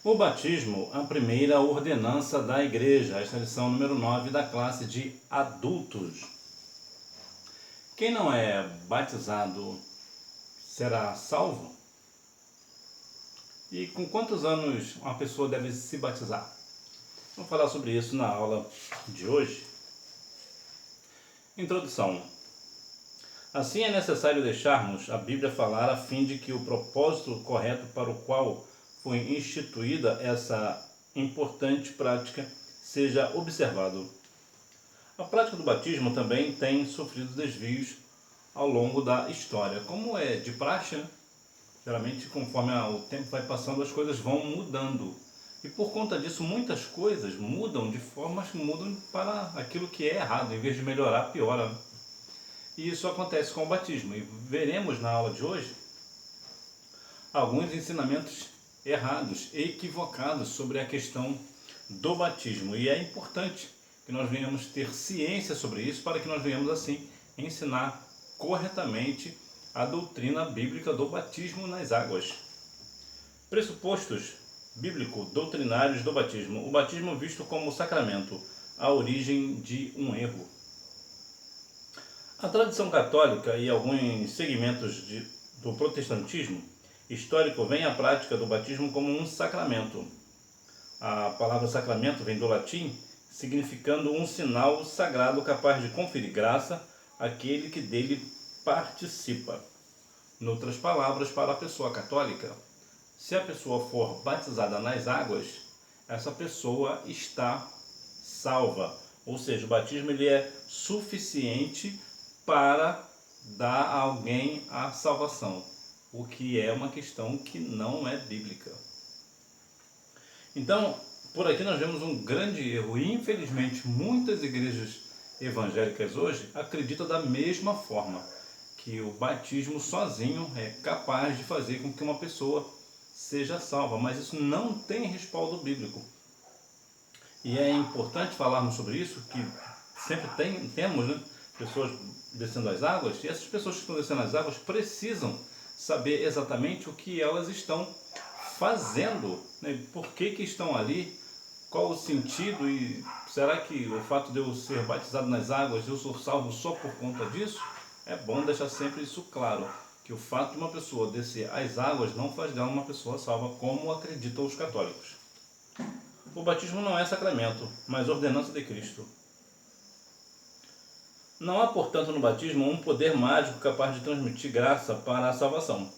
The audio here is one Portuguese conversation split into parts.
O batismo, a primeira ordenança da igreja. Esta é a lição número 9 da classe de adultos. Quem não é batizado será salvo? E com quantos anos uma pessoa deve se batizar? Vamos falar sobre isso na aula de hoje. Introdução. Assim é necessário deixarmos a Bíblia falar a fim de que o propósito correto para o qual foi instituída essa importante prática seja observado. A prática do batismo também tem sofrido desvios ao longo da história. Como é de praxe, geralmente conforme o tempo vai passando as coisas vão mudando. E por conta disso muitas coisas mudam de formas que mudam para aquilo que é errado, em vez de melhorar, piora. E isso acontece com o batismo. E veremos na aula de hoje alguns ensinamentos errados, equivocados sobre a questão do batismo. E é importante que nós venhamos ter ciência sobre isso para que nós venhamos assim ensinar corretamente a doutrina bíblica do batismo nas águas. Pressupostos bíblico-doutrinários do batismo. O batismo visto como sacramento, a origem de um erro. A tradição católica e alguns segmentos do protestantismo histórico veem a prática do batismo como um sacramento. A palavra sacramento vem do latim, significando um sinal sagrado capaz de conferir graça àquele que dele participa. Em outras palavras, para a pessoa católica, se a pessoa for batizada nas águas, essa pessoa está salva. Ou seja, o batismo ele é suficiente para dar a alguém a salvação, o que é uma questão que não é bíblica. Então, por aqui nós vemos um grande erro e infelizmente muitas igrejas evangélicas hoje acreditam da mesma forma, que o batismo sozinho é capaz de fazer com que uma pessoa seja salva, mas isso não tem respaldo bíblico. E é importante falarmos sobre isso, que sempre temos, né, pessoas descendo as águas, e essas pessoas que estão descendo as águas precisam saber exatamente o que elas estão fazendo, né? Por que estão ali, qual o sentido, e será que o fato de eu ser batizado nas águas, eu sou salvo só por conta disso? É bom deixar sempre isso claro, que o fato de uma pessoa descer as águas não faz dela uma pessoa salva, como acreditam os católicos. O batismo não é sacramento, mas ordenança de Cristo. Não há, portanto, no batismo um poder mágico capaz de transmitir graça para a salvação.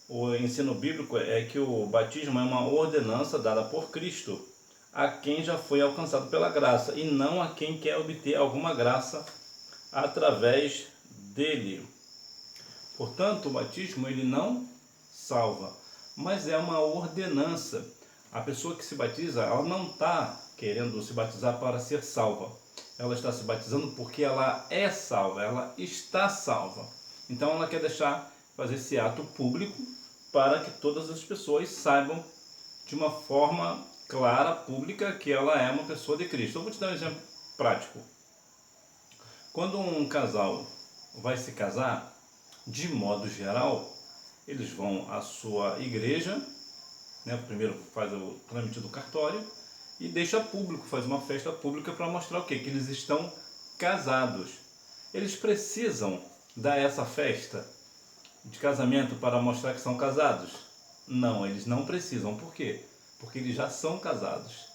O ensino bíblico é que o batismo é uma ordenança dada por Cristo a quem já foi alcançado pela graça e não a quem quer obter alguma graça através dele. Portanto, o batismo ele não salva, mas é uma ordenança. A pessoa que se batiza, ela não está querendo se batizar para ser salva. Ela está se batizando porque ela é salva, ela está salva. Então ela quer fazer esse ato público para que todas as pessoas saibam de uma forma clara, pública, que ela é uma pessoa de Cristo. Eu vou te dar um exemplo prático. Quando um casal vai se casar, de modo geral, eles vão à sua igreja, né? Primeiro faz o trâmite do cartório e deixa público, faz uma festa pública para mostrar o quê? Que eles estão casados. Eles precisam dar essa festa de casamento para mostrar que são casados? Não, eles não precisam. Por quê? Porque eles já são casados.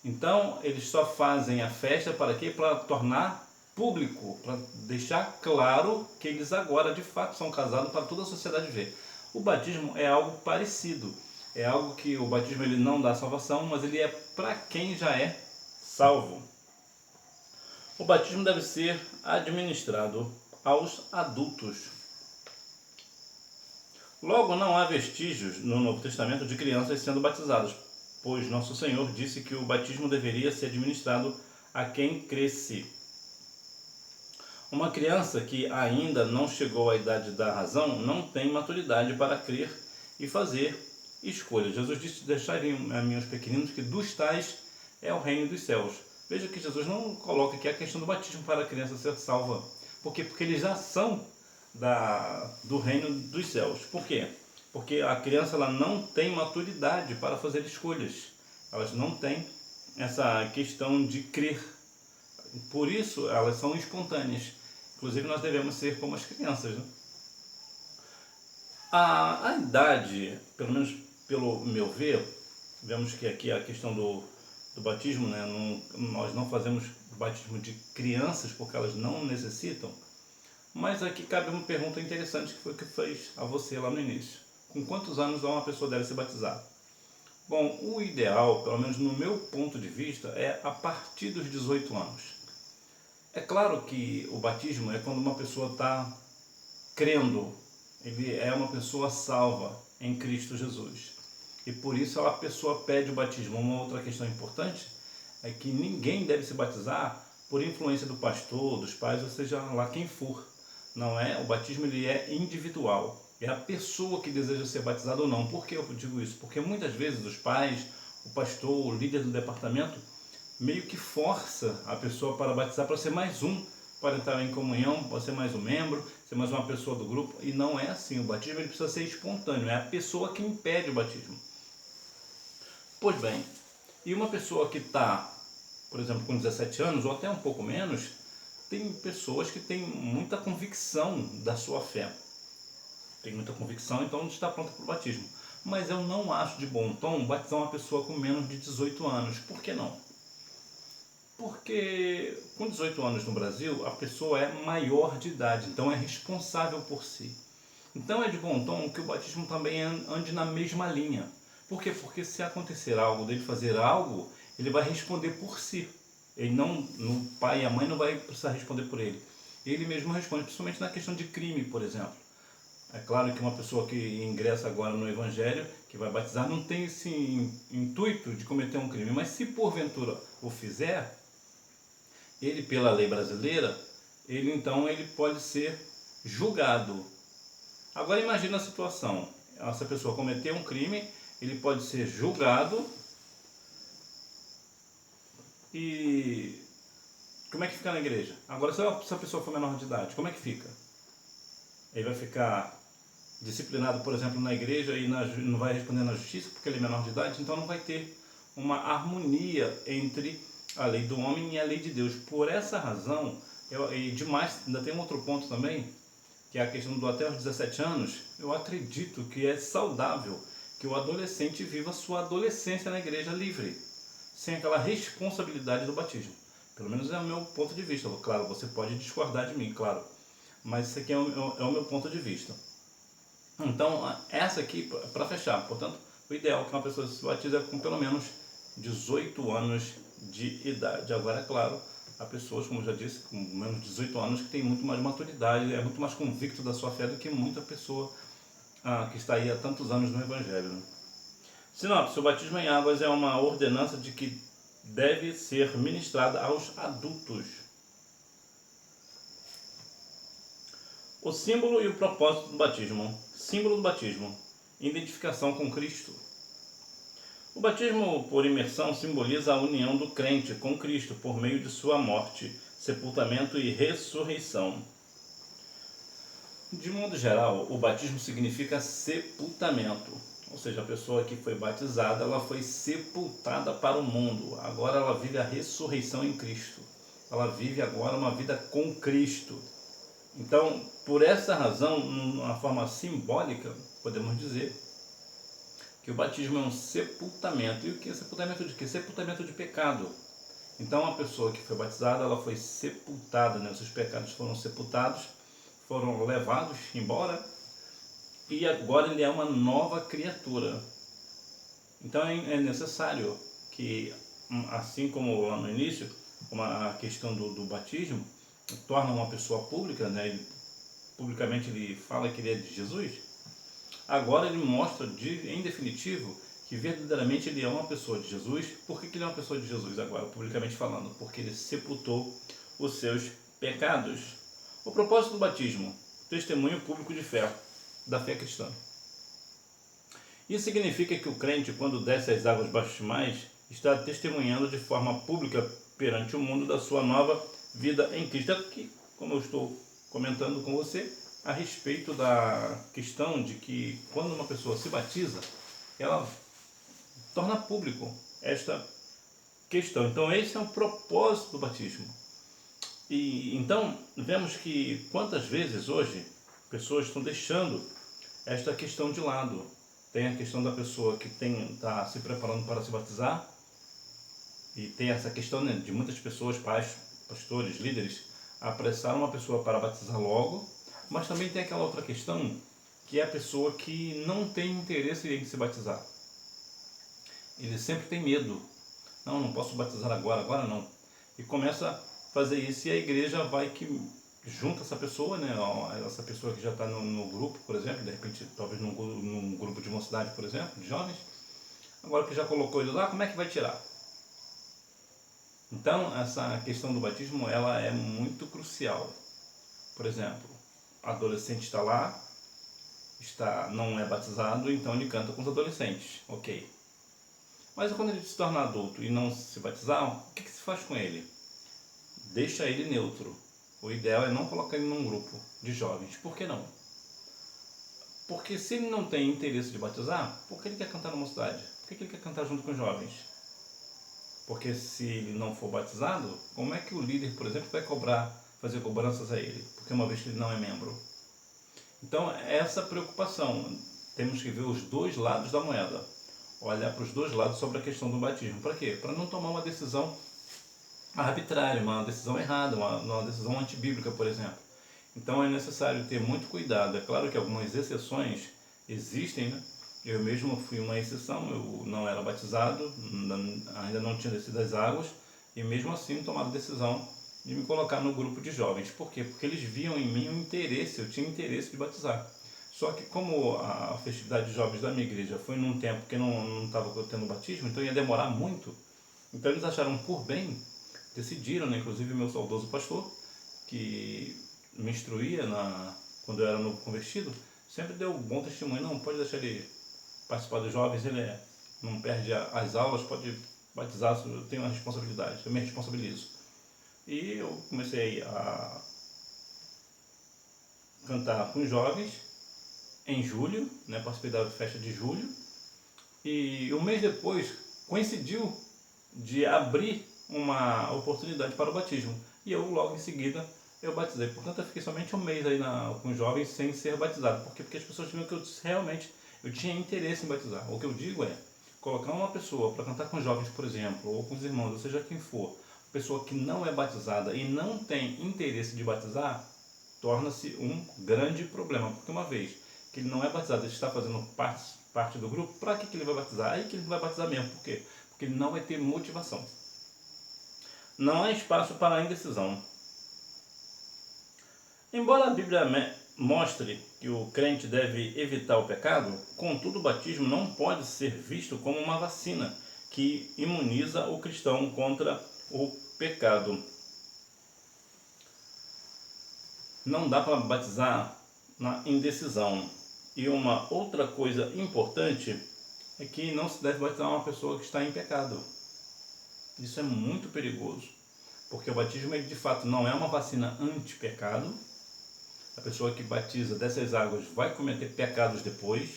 Então, eles só fazem a festa para quê? Para tornar público, para deixar claro que eles agora de fato são casados para toda a sociedade ver. O batismo é algo parecido. É algo que o batismo ele não dá salvação, mas ele é para quem já é salvo. O batismo deve ser administrado aos adultos. Logo, não há vestígios no Novo Testamento de crianças sendo batizadas, pois Nosso Senhor disse que o batismo deveria ser administrado a quem cresce. Uma criança que ainda não chegou à idade da razão não tem maturidade para crer e fazer escolhas. Jesus disse: deixarem a mim os pequeninos, que dos tais é o reino dos céus. Veja que Jesus não coloca aqui a questão do batismo para a criança ser salva. Por quê? Porque eles já são do reino dos céus. Por quê? porque a criança ela não tem maturidade para fazer escolhas, elas não têm essa questão de crer, por isso elas são espontâneas. Inclusive nós devemos ser como as crianças, né? A idade, pelo menos pelo meu ver, vemos que aqui a questão do batismo, né? Nós não fazemos batismo de crianças porque elas não necessitam, mas aqui cabe uma pergunta interessante que foi o que fez a você lá no início. Com quantos anos uma pessoa deve ser batizada? Bom, o ideal, pelo menos no meu ponto de vista, é a partir dos 18 anos. É claro que o batismo é quando uma pessoa está crendo, ele é uma pessoa salva em Cristo Jesus. E por isso a pessoa pede o batismo. Uma outra questão importante é que ninguém deve se batizar por influência do pastor, dos pais, ou seja lá quem for. Não é, o batismo ele é individual. É a pessoa que deseja ser batizada ou não. Por que eu digo isso? Porque muitas vezes os pais, o pastor, o líder do departamento, meio que força a pessoa para batizar para ser mais um, para entrar em comunhão, para ser mais um membro, ser mais uma pessoa do grupo. E não é assim. O batismo ele precisa ser espontâneo. É a pessoa que impede o batismo. Pois bem, e uma pessoa que está, por exemplo, com 17 anos ou até um pouco menos, tem pessoas que têm muita convicção da sua fé. Tem muita convicção, então está pronta para o batismo. Mas eu não acho de bom tom batizar uma pessoa com menos de 18 anos. Por que não? Porque com 18 anos no Brasil, a pessoa é maior de idade, então é responsável por si. Então é de bom tom que o batismo também ande na mesma linha. Por quê? Porque se acontecer algo, dele fazer algo, ele vai responder por si. Ele não, o pai e a mãe não vai precisar responder por ele. Ele mesmo responde, principalmente na questão de crime, por exemplo. É claro que uma pessoa que ingressa agora no Evangelho, que vai batizar, não tem esse intuito de cometer um crime. Mas se porventura o fizer, ele pela lei brasileira, ele pode ser julgado. Agora imagina a situação, essa pessoa cometeu um crime, ele pode ser julgado e como é que fica na igreja? Agora se essa pessoa for menor de idade, como é que fica? Ele vai ficar disciplinado, por exemplo, na igreja e não vai responder na justiça porque ele é menor de idade, então não vai ter uma harmonia entre a lei do homem e a lei de Deus. Por essa razão, e demais, ainda tem um outro ponto também, que é a questão do até os 17 anos, eu acredito que é saudável que o adolescente viva sua adolescência na igreja livre, sem aquela responsabilidade do batismo. Pelo menos é o meu ponto de vista. Claro, você pode discordar de mim, claro, mas isso aqui é o meu ponto de vista. Então, essa aqui, para fechar, portanto, o ideal é que uma pessoa se batize com pelo menos 18 anos de idade. Agora, é claro, há pessoas, como eu já disse, com menos de 18 anos que têm muito mais maturidade, é muito mais convicto da sua fé do que muita pessoa que está aí há tantos anos no Evangelho. Né? Sinopse: o batismo em águas é uma ordenança de que deve ser ministrada aos adultos. O símbolo e o propósito do batismo. Símbolo do batismo: identificação com Cristo. O batismo por imersão simboliza a união do crente com Cristo por meio de sua morte, sepultamento e ressurreição. De modo geral, o batismo significa sepultamento, ou seja, a pessoa que foi batizada, ela foi sepultada para o mundo. Agora ela vive a ressurreição em Cristo. Ela vive agora uma vida com Cristo. Então, por essa razão, de uma forma simbólica, podemos dizer que o batismo é um sepultamento. E o que é sepultamento de quê? Sepultamento de pecado. Então, a pessoa que foi batizada, ela foi sepultada, né? Os seus pecados foram sepultados, foram levados embora, e agora ele é uma nova criatura. Então, é necessário que, assim como lá no início, a questão do batismo torna uma pessoa pública, né? Publicamente ele fala que ele é de Jesus. Agora ele mostra, em definitivo, que verdadeiramente ele é uma pessoa de Jesus. Por que ele é uma pessoa de Jesus agora, publicamente falando? Porque ele sepultou os seus pecados. O propósito do batismo: testemunho público de fé, da fé cristã. Isso significa que o crente, quando desce às águas batismais, está testemunhando de forma pública perante o mundo da sua nova vida em Cristo. É que, como eu estou comentando com você, a respeito da questão de que quando uma pessoa se batiza, ela torna público esta questão. Então esse é o propósito do batismo. E então vemos que quantas vezes hoje pessoas estão deixando esta questão de lado. Tem a questão da pessoa que está se preparando para se batizar, e tem essa questão, né, de muitas pessoas, pais, pastores, líderes, apressar uma pessoa para batizar logo, mas também tem aquela outra questão, que é a pessoa que não tem interesse em se batizar. Ele sempre tem medo. Não posso batizar agora não. E começa a fazer isso, e a igreja vai que junta essa pessoa, né, essa pessoa que já está no grupo, por exemplo, de repente, talvez num grupo de mocidade, por exemplo, de jovens, agora que já colocou ele lá, como é que vai tirar? Então, essa questão do batismo, ela é muito crucial. Por exemplo, o adolescente está lá, não é batizado, então ele canta com os adolescentes, ok. Mas quando ele se torna adulto e não se batizar, o que se faz com ele? Deixa ele neutro. O ideal é não colocar ele num grupo de jovens. Por que não? Porque se ele não tem interesse de batizar, por que ele quer cantar na mocidade? Por que ele quer cantar junto com os jovens? Porque se ele não for batizado, como é que o líder, por exemplo, vai fazer cobranças a ele? Porque uma vez que ele não é membro. Então, essa preocupação, temos que ver os dois lados da moeda. Olhar para os dois lados sobre a questão do batismo. Para quê? Para não tomar uma decisão arbitrária, uma decisão errada, uma decisão antibíblica, por exemplo. Então é necessário ter muito cuidado. É claro que algumas exceções existem, né? Eu mesmo fui uma exceção, eu não era batizado, ainda não tinha descido das águas, e mesmo assim tomaram a decisão de me colocar no grupo de jovens. Por quê? Porque eles viam em mim um interesse, eu tinha interesse de batizar. Só que como a festividade de jovens da minha igreja foi num tempo que não estava tendo batismo, então ia demorar muito, então eles acharam por bem, decidiram, né, inclusive meu saudoso pastor, que me instruía quando eu era novo convertido, sempre deu bom testemunho. Não, pode deixar ele participar dos jovens, ele não perde as aulas, pode batizar, eu tenho uma responsabilidade, eu me responsabilizo. E eu comecei a cantar com os jovens em julho, né, participei da festa de julho, e um mês depois coincidiu de abrir uma oportunidade para o batismo, e eu logo em seguida eu batizei. Portanto, eu fiquei somente um mês aí com os jovens sem ser batizado. Por quê? Porque as pessoas viram que eu realmente tinha interesse em batizar. O que eu digo é, colocar uma pessoa para cantar com os jovens, por exemplo, ou com os irmãos, ou seja quem for, pessoa que não é batizada e não tem interesse de batizar, torna-se um grande problema. Porque uma vez que ele não é batizado, ele está fazendo parte do grupo, para que ele vai batizar? Aí que ele vai batizar mesmo. Por quê? Porque ele não vai ter motivação. Não há espaço para a indecisão. Embora a Bíblia mostre que o crente deve evitar o pecado, contudo o batismo não pode ser visto como uma vacina que imuniza o cristão contra o pecado. Não dá para batizar na indecisão. E uma outra coisa importante é que não se deve batizar uma pessoa que está em pecado. Isso é muito perigoso, porque o batismo ele, de fato não é uma vacina anti-pecado. A pessoa que batiza dessas águas vai cometer pecados depois,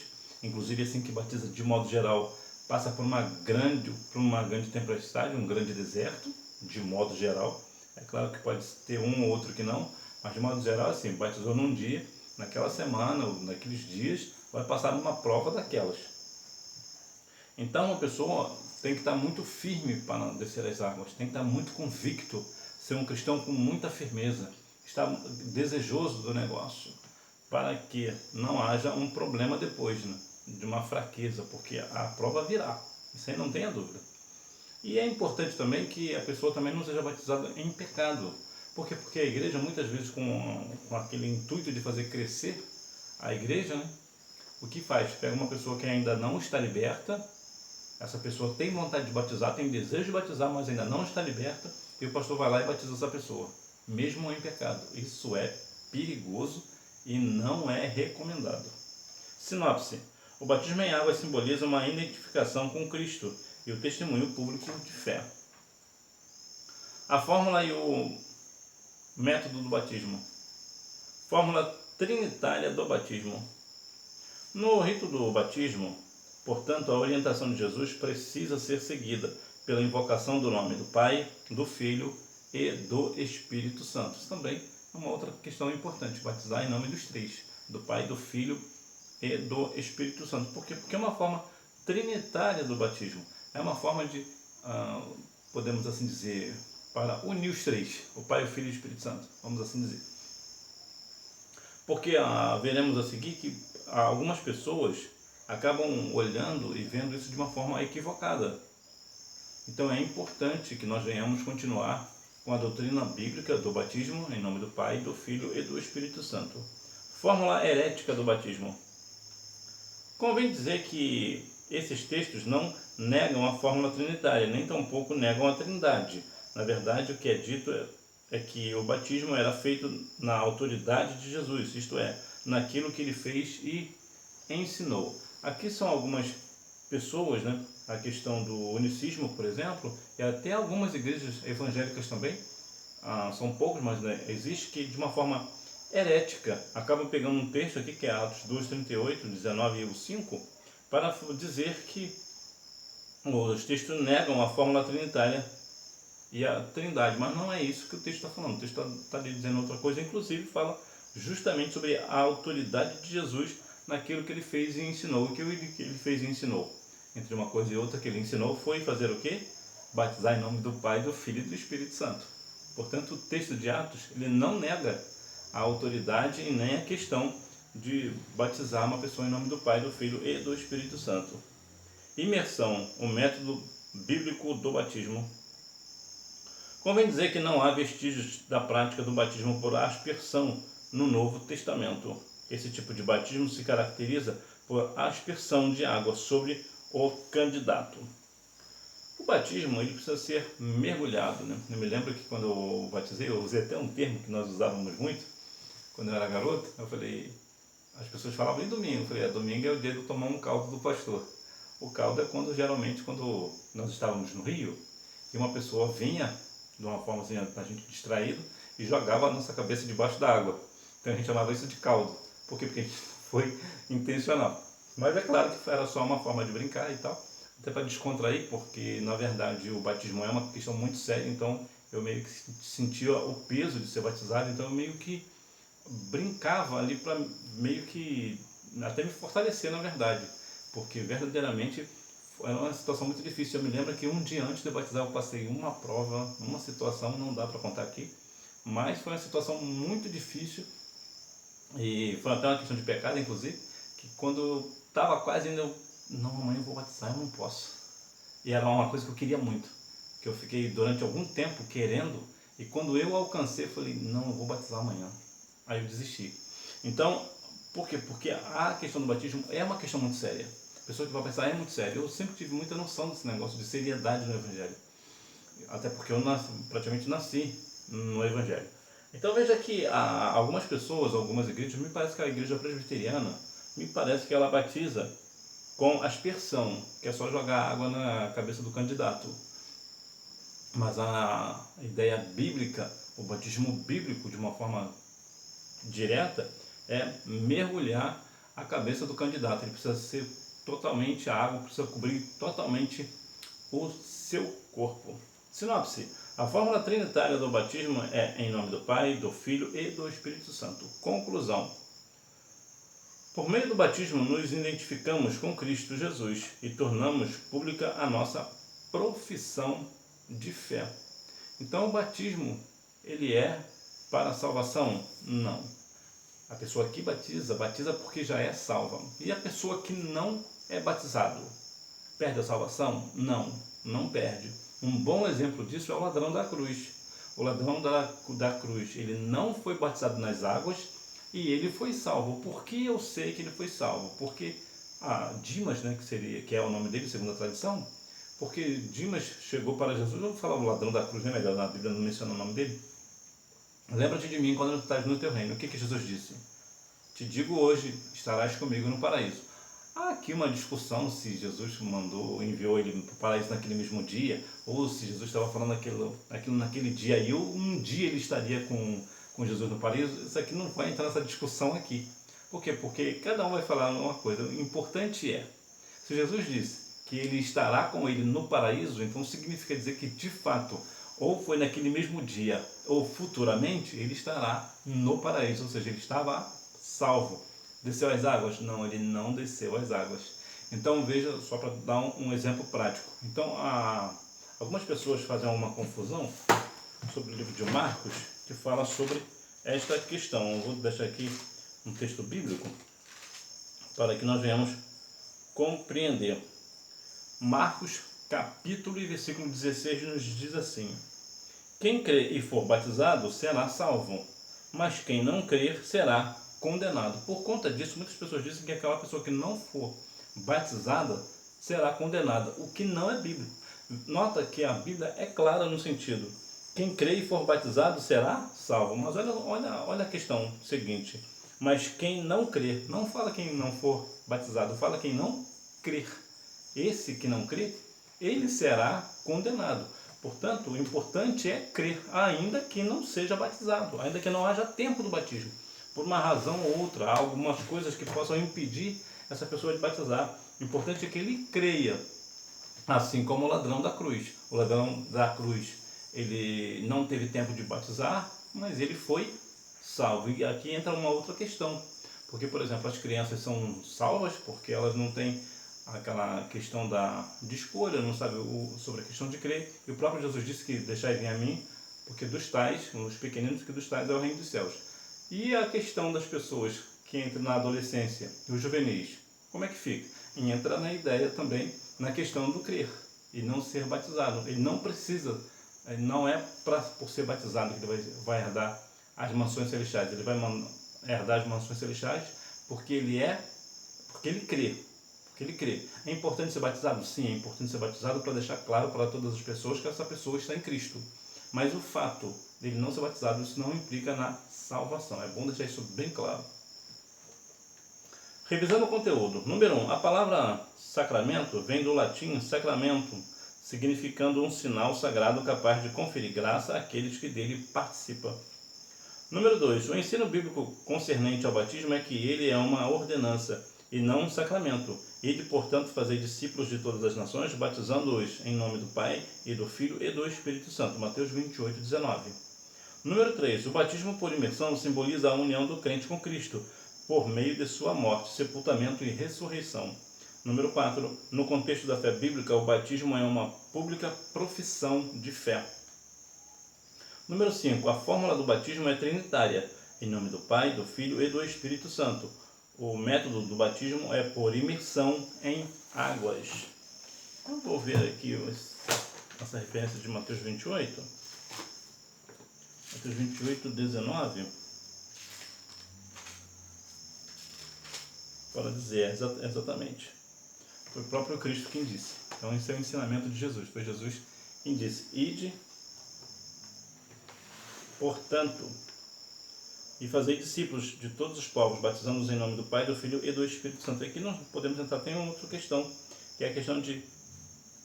inclusive assim que batiza de modo geral, passa por uma grande tempestade, um grande deserto, de modo geral. É claro que pode ter um ou outro que não, mas de modo geral, assim, batizou num dia, naquela semana ou naqueles dias, vai passar numa prova daquelas. Então uma pessoa tem que estar muito firme para descer as águas, tem que estar muito convicto, ser um cristão com muita firmeza, estar desejoso do negócio, para que não haja um problema depois, né, de uma fraqueza, porque a prova virá, isso aí não tenha dúvida. E é importante também que a pessoa também não seja batizada em pecado. Por quê? Porque a igreja, muitas vezes, com aquele intuito de fazer crescer a igreja, né, o que faz? Pega uma pessoa que ainda não está liberta, essa pessoa tem vontade de batizar, tem desejo de batizar, mas ainda não está liberta, e o pastor vai lá e batiza essa pessoa, mesmo em pecado. Isso é perigoso e não é recomendado. Sinopse: o batismo em água simboliza uma identificação com Cristo e o testemunho público de fé. A fórmula e o método do batismo. Fórmula trinitária do batismo. No rito do batismo, portanto, a orientação de Jesus precisa ser seguida pela invocação do nome do Pai, do Filho e do Espírito Santo. Isso também é uma outra questão importante, batizar em nome dos três, do Pai, do Filho e do Espírito Santo. Por quê? Porque é uma forma trinitária do batismo. É uma forma de, podemos assim dizer, para unir os três, o Pai, o Filho e o Espírito Santo, vamos assim dizer. Porque veremos a seguir que algumas pessoas acabam olhando e vendo isso de uma forma equivocada. Então é importante que nós venhamos continuar com a doutrina bíblica do batismo em nome do Pai, do Filho e do Espírito Santo. Fórmula herética do batismo. Convém dizer que esses textos não negam a fórmula trinitária, nem tampouco negam a trindade. Na verdade, o que é dito é que o batismo era feito na autoridade de Jesus, isto é, naquilo que ele fez e ensinou. Aqui são algumas pessoas, né? A questão do unicismo, por exemplo, e até algumas igrejas evangélicas também, são poucos, mas né, existe, que de uma forma herética acabam pegando um texto aqui que é Atos 2:38, 19 e 5, para dizer que os textos negam a fórmula trinitária e a trindade, mas não é isso que o texto está falando. O texto está dizendo outra coisa, inclusive fala justamente sobre a autoridade de Jesus naquilo que ele fez e ensinou. O que ele fez e ensinou, entre uma coisa e outra, que ele ensinou foi fazer o quê? Batizar em nome do Pai, do Filho e do Espírito Santo. Portanto, o texto de Atos, ele não nega a autoridade e nem a questão de batizar uma pessoa em nome do Pai, do Filho e do Espírito Santo. Imersão, o método bíblico do batismo. Convém dizer que não há vestígios da prática do batismo por aspersão no Novo Testamento. Esse tipo de batismo se caracteriza por aspersão de água sobre o candidato. O batismo ele precisa ser mergulhado, né? Eu me lembro que quando eu batizei, eu usei até um termo que nós usávamos muito, quando eu era garoto. Eu falei, as pessoas falavam em domingo. Eu falei, domingo é o dia de eu tomar um caldo do pastor. O caldo é geralmente quando nós estávamos no rio e uma pessoa vinha de uma forma assim, a gente distraído, e jogava a nossa cabeça debaixo da água. Então a gente chamava isso de caldo. Por quê? Porque foi intencional. Mas é claro que era só uma forma de brincar e tal, até para descontrair, porque na verdade o batismo é uma questão muito séria, então eu meio que sentia o peso de ser batizado, então eu meio que brincava ali para meio que até me fortalecer, na verdade, porque verdadeiramente era uma situação muito difícil. Eu me lembro que um dia antes de eu batizar eu passei uma prova, uma situação, não dá para contar aqui, mas foi uma situação muito difícil e foi até uma questão de pecado, inclusive, que quando eu estava quase indo, não, amanhã eu vou batizar, eu não posso. E era uma coisa que eu queria muito, que eu fiquei durante algum tempo querendo, e quando eu alcancei, eu falei, não, eu vou batizar amanhã. Aí eu desisti. Então, por quê? Porque a questão do batismo é uma questão muito séria. A pessoa que vai pensar é muito séria. Eu sempre tive muita noção desse negócio de seriedade no Evangelho. Até porque eu praticamente nasci no Evangelho. Então veja que algumas pessoas, algumas igrejas, me parece que a igreja presbiteriana, me parece que ela batiza com aspersão, que é só jogar água na cabeça do candidato. Mas a ideia bíblica, o batismo bíblico de uma forma direta, é mergulhar a cabeça do candidato. Ele precisa ser totalmente, a água precisa cobrir totalmente o seu corpo. Sinopse. A fórmula trinitária do batismo é em nome do Pai, do Filho e do Espírito Santo. Conclusão. Por meio do batismo nos identificamos com Cristo Jesus e tornamos pública a nossa profissão de fé. Então o batismo, ele é para a salvação? Não. A pessoa que batiza porque já é salva. E a pessoa que não é batizado, perde a salvação? Não, não perde. Um bom exemplo disso é o ladrão da cruz. O ladrão da cruz, ele não foi batizado nas águas e ele foi salvo. Por que eu sei que ele foi salvo? Porque Dimas, né, que é o nome dele, segundo a tradição, porque Dimas chegou para Jesus, eu vou falar o ladrão da cruz, não é melhor, na Bíblia não menciona o nome dele. Lembra-te de mim quando estás no teu reino. O que Jesus disse? Te digo hoje, estarás comigo no paraíso. Há aqui uma discussão se Jesus enviou ele para o paraíso naquele mesmo dia, ou se Jesus estava falando aquilo naquele dia, e um dia ele estaria com com Jesus no paraíso, isso aqui não vai entrar nessa discussão aqui. Por quê? Porque cada um vai falar uma coisa. O importante é, se Jesus disse que ele estará com ele no paraíso, então significa dizer que de fato, ou foi naquele mesmo dia, ou futuramente, ele estará no paraíso, ou seja, ele estava salvo. Desceu às águas? Não, ele não desceu às águas. Então veja, só para dar um exemplo prático. Então, algumas pessoas fazem uma confusão sobre o livro de Marcos, que fala sobre esta questão. Eu vou deixar aqui um texto bíblico para que nós venhamos compreender. Marcos, capítulo e versículo 16 nos diz assim: quem crer e for batizado será salvo, mas quem não crer será condenado. Por conta disso, muitas pessoas dizem que aquela pessoa que não for batizada será condenada, o que não é bíblico. Nota que a Bíblia é clara no sentido: quem crer e for batizado será salvo. Mas olha a questão seguinte: mas quem não crer, não fala quem não for batizado, fala quem não crer. Esse que não crê, ele será condenado. Portanto, o importante é crer, ainda que não seja batizado, ainda que não haja tempo do batismo. Por uma razão ou outra, há algumas coisas que possam impedir essa pessoa de batizar. O importante é que ele creia, assim como o ladrão da cruz. O ladrão da cruz, ele não teve tempo de batizar, mas ele foi salvo. E aqui entra uma outra questão, porque, por exemplo, as crianças são salvas porque elas não têm aquela questão de escolha, não sabe sobre a questão de crer. E o próprio Jesus disse que deixai vir a mim, porque dos tais, os pequeninos, que dos tais é o reino dos céus. E a questão das pessoas que entram na adolescência e os juvenis, como é que fica? E entra na ideia também na questão do crer e não ser batizado. Ele não precisa, não é por ser batizado que ele vai herdar as mansões celestiais. Ele vai herdar as mansões celestiais porque ele crê. Porque ele crê. É importante ser batizado? Sim, é importante ser batizado para deixar claro para todas as pessoas que essa pessoa está em Cristo. Mas o fato dele não ser batizado, isso não implica na salvação. É bom deixar isso bem claro. Revisando o conteúdo. Número 1. A palavra sacramento vem do latim sacramentum, significando um sinal sagrado capaz de conferir graça àqueles que dele participam. Número 2. O ensino bíblico concernente ao batismo é que ele é uma ordenança e não um sacramento. Ide, portanto, fazer discípulos de todas as nações, batizando-os em nome do Pai, e do Filho e do Espírito Santo. Mateus 28, 19. Número 3. O batismo por imersão simboliza a união do crente com Cristo, por meio de sua morte, sepultamento e ressurreição. Número 4. No contexto da fé bíblica, o batismo é uma pública profissão de fé. Número 5. A fórmula do batismo é trinitária, em nome do Pai, do Filho e do Espírito Santo. O método do batismo é por imersão em águas. Eu vou ver aqui essa referência de Mateus 28. Mateus 28, 19. Para dizer exatamente. Foi o próprio Cristo quem disse. Então esse é o ensinamento de Jesus. Foi Jesus quem disse: ide, portanto, e fazei discípulos de todos os povos, batizando-os em nome do Pai, do Filho e do Espírito Santo. Aqui nós podemos entrar, tem uma outra questão, que é a questão de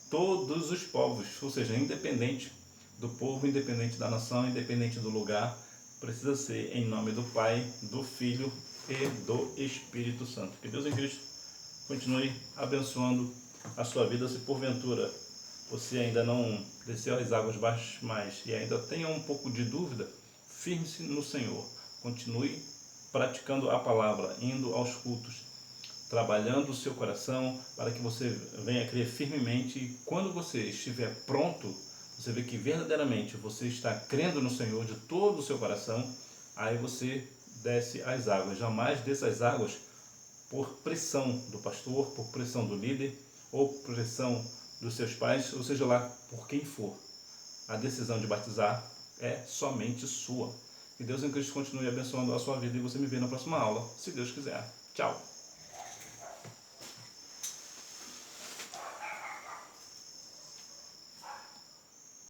todos os povos, ou seja, independente do povo, independente da nação, independente do lugar, precisa ser em nome do Pai, do Filho e do Espírito Santo. Que Deus em Cristo continue abençoando a sua vida. Se porventura você ainda não desceu às águas baixas mais e ainda tenha um pouco de dúvida, firme-se no Senhor. Continue praticando a palavra, indo aos cultos, trabalhando o seu coração para que você venha crer firmemente, e quando você estiver pronto, você vê que verdadeiramente você está crendo no Senhor de todo o seu coração, aí você desce às águas. Jamais desça às águas por pressão do pastor, por pressão do líder ou pressão dos seus pais, ou seja lá por quem for. A decisão de batizar é somente sua. Que Deus em Cristo continue abençoando a sua vida e você me vê na próxima aula, se Deus quiser. Tchau!